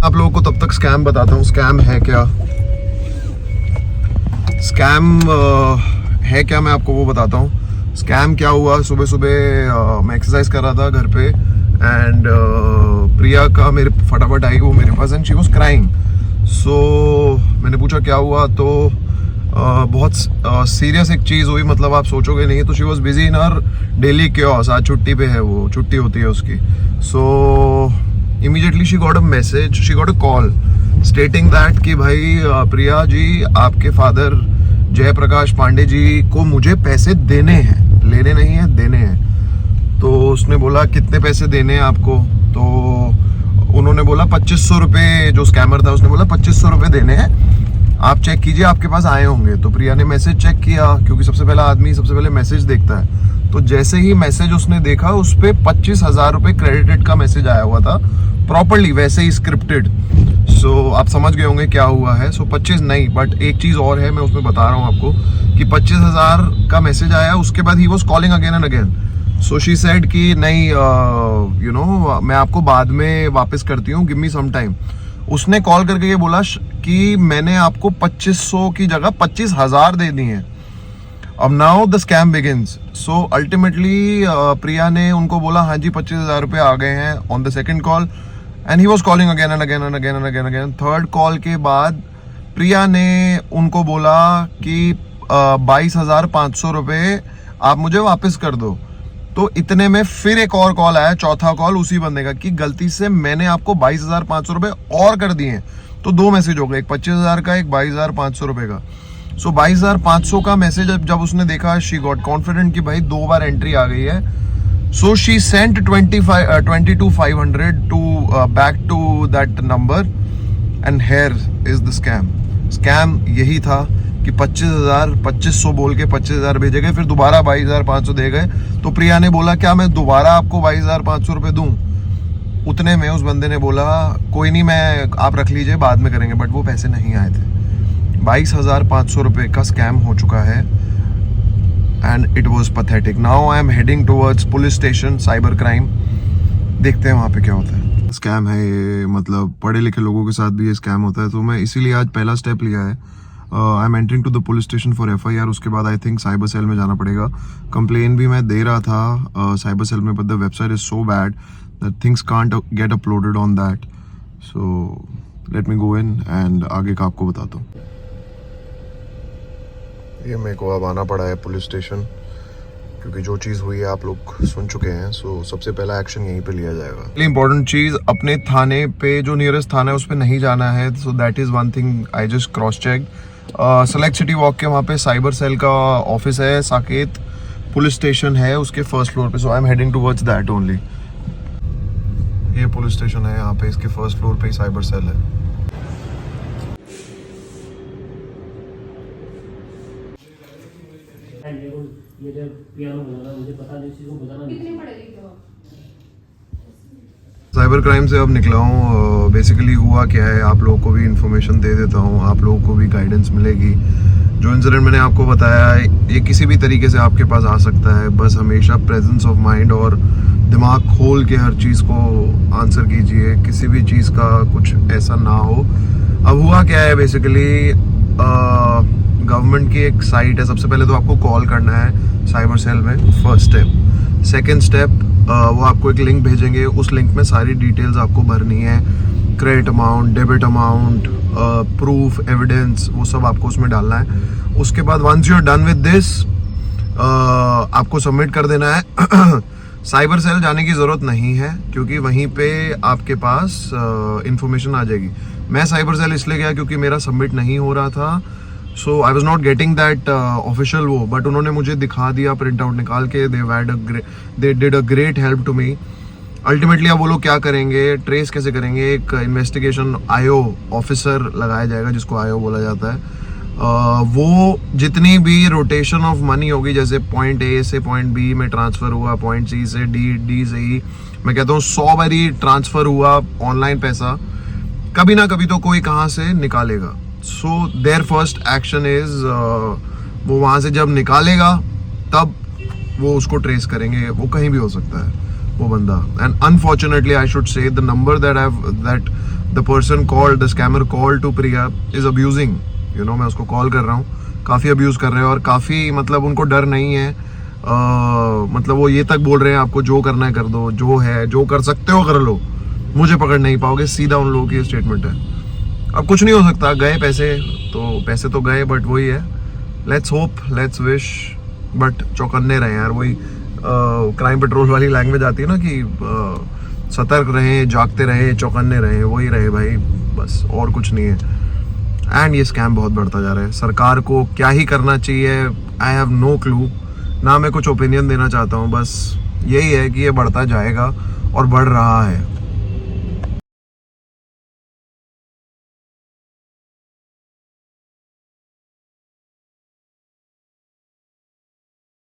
आप लोगों को तब तक स्कैम बताता हूँ। स्कैम है क्या, स्कैम है क्या, मैं आपको वो बताता हूँ। स्कैम क्या हुआ, सुबह सुबह मैं एक्सरसाइज कर रहा था घर पे एंड प्रिया का मेरे फटाफट आई वो मेरे पास एंड शी वाज क्राइंग। सो मैंने पूछा क्या हुआ, तो बहुत सीरियस एक चीज़ हुई, मतलब आप सोचोगे नहीं। तो she was busy in her daily chaos, आज छुट्टी पे है, वो छुट्टी होती है उसकी। सो immediately she got a message, she got a call stating that कि भाई प्रिया जी, आपके फादर जयप्रकाश पांडे जी को मुझे पैसे देने हैं, लेने नहीं है, देने हैं। तो उसने बोला कितने पैसे देने हैं आपको, तो उन्होंने बोला 2500 रुपये, जो स्कैमर था उसने बोला 2500 रुपये देने हैं, आप चेक कीजिए आपके पास आए होंगे। तो प्रिया ने मैसेज चेक किया, क्योंकि सबसे पहला आदमी सबसे पहले मैसेज देखता है। तो जैसे ही मैसेज उसने देखा, उस पर 25,000 रुपये क्रेडिटेड का मैसेज आया हुआ था, प्रॉपरली वैसे ही स्क्रिप्टेड। सो आप समझ गए होंगे क्या हुआ है। सो 25 नहीं, बट एक चीज़ और है, मैं उसमें बता रहा हूँ आपको कि 25,000 का मैसेज आया। उसके बाद he was calling again and again. So she said कि नहीं यू नो मैं आपको बाद में वापस करती हूँ, गिव मी सम टाइम। उसने कॉल करके ये बोला कि मैंने आपको 2500 की जगह 25,000 दे दी हैं। अब now the scam begins. So ultimately Priya ने उनको बोला हाँ जी 25,000 रुपये आ गए हैं on the second call, and he was calling again and again and again and again again. Third call के बाद प्रिया ने उनको बोला कि 22,500 रुपये आप मुझे वापस कर दो। तो इतने में फिर एक और कॉल आया, चौथा कॉल उसी बंदे का, कि गलती से मैंने आपको 22,500 रुपये और कर दिए हैं। तो दो मैसेज हो गए, एक 25,000 का, एक 22,500 रुपये का। सो 22,500 का मैसेज जब उसने देखा, शी गॉट कॉन्फिडेंट कि भाई 2 बार एंट्री आ गई है। So she sent 22,500 to back to that number and here is the scam. Scam यही था कि 25,000 बोल के 25,000 भेजे गए, फिर दोबारा 22,500 दे गए। तो प्रिया ने बोला क्या मैं दोबारा आपको 22,500 रुपये दूं? उतने में उस बंदे ने बोला कोई नहीं, मैं आप रख लीजिए, बाद में करेंगे। बट वो पैसे नहीं आए थे। 22,500 रुपये का स्कैम हो चुका है and it was pathetic. Now I am heading towards police station, cyber crime. देखते हैं वहाँ पे क्या होता है। स्कैम है ये, मतलब पढ़े लिखे लोगों के साथ भी ये स्कैम होता है। तो मैं इसीलिए आज पहला स्टेप लिया है। I am entering to the police station for FIR। उसके बाद आई थिंक साइबर सेल में जाना पड़ेगा। कंप्लेन भी मैं दे रहा था साइबर सेल में, but the website is so bad that things can't get uploaded on that. So let me go in and आगे का आपको बताता हूँ। ये मेरे को अब आना पड़ा है पुलिस स्टेशन, क्योंकि जो चीज़ हुई है आप लोग सुन चुके हैं। सो सबसे पहला एक्शन यहीं पे लिया जाएगा। इंपॉर्टेंट चीज़, अपने थाने पे जो नियरेस्ट थाना है उस पर नहीं जाना है। So that is one thing I just cross check. Select City Walk के वहाँ पे साइबर सेल का ऑफिस है, साकेत पुलिस स्टेशन है उसके फर्स्ट फ्लोर पे। So I am heading towards that only. ये पुलिस स्टेशन है यहाँ पे, इसके फर्स्ट फ्लोर पे ही साइबर सेल है। ये जो पियानो बजाना मुझे पता नहीं, किसी को बजाना नहीं। कितने पढ़े लिखे हो? साइबर क्राइम से अब निकला हूँ। बेसिकली हुआ क्या है, आप लोगों को भी इन्फॉर्मेशन दे देता हूँ, आप लोगों को भी गाइडेंस मिलेगी। जो इंसिडेंट मैंने आपको बताया है ये किसी भी तरीके से आपके पास आ सकता है। बस हमेशा प्रेजेंस ऑफ माइंड और दिमाग खोल के हर चीज़ को आंसर कीजिए, किसी भी चीज़ का कुछ ऐसा ना हो। अब हुआ क्या है, बेसिकली गवर्नमेंट की एक साइट है। सबसे पहले तो आपको कॉल करना है साइबर सेल में, फर्स्ट स्टेप। सेकंड स्टेप, वो आपको एक लिंक भेजेंगे, उस लिंक में सारी डिटेल्स आपको भरनी है, credit amount, debit amount, proof, evidence, वो सब आपको उसमें डालना है। उसके बाद once you are done with this, आपको सबमिट कर देना है। साइबर सेल जाने की ज़रूरत नहीं है, क्योंकि वहीं पे आपके पास इंफॉर्मेशन आ जाएगी। मैं साइबर सेल इसलिए गया क्योंकि मेरा सबमिट नहीं हो रहा था। So I was not getting that official वो, बट उन्होंने मुझे दिखा दिया प्रिंट आउट निकाल के। They did a great help to me. Ultimately अब वो लोग क्या करेंगे, ट्रेस कैसे करेंगे, एक इन्वेस्टिगेशन IO ऑफिसर लगाया जाएगा, जिसको IO बोला जाता है। वो जितनी भी रोटेशन ऑफ मनी होगी, जैसे पॉइंट A से पॉइंट B में ट्रांसफ़र हुआ, पॉइंट C से D से E, मैं कहता हूँ 100 बारी ट्रांसफ़र हुआ ऑनलाइन पैसा, कभी ना कभी तो कोई कहाँ से निकालेगा। So there first action is, वो वहाँ से जब निकालेगा तब वो उसको ट्रेस करेंगे। वो कहीं भी हो सकता है वो बंदा। And unfortunately I should say the number that the person called, the scammer call to Priya is abusing, you know, मैं उसको कॉल कर रहा हूँ, काफ़ी अब्यूज़ कर रहे हैं और काफ़ी मतलब उनको डर नहीं है। मतलब वो ये तक बोल रहे हैं आपको जो करना है कर दो, जो है जो कर सकते हो कर लो, मुझे पकड़ नहीं पाओगे, सीधा उन लोगों की स्टेटमेंट है। अब कुछ नहीं हो सकता, गए पैसे तो गए, बट वही है, let's hope, let's wish, but चौकन्ने रहे यार। वही क्राइम पेट्रोल वाली लैंग्वेज आती है ना कि सतर्क रहें, जागते रहें, चौकन्ने रहें, वही रहे भाई, बस और कुछ नहीं है। एंड ये स्कैम बहुत बढ़ता जा रहा है। सरकार को क्या ही करना चाहिए, आई हैव नो क्लू, ना मैं कुछ ओपिनियन देना चाहता हूँ, बस यही है कि ये बढ़ता जाएगा और बढ़ रहा है।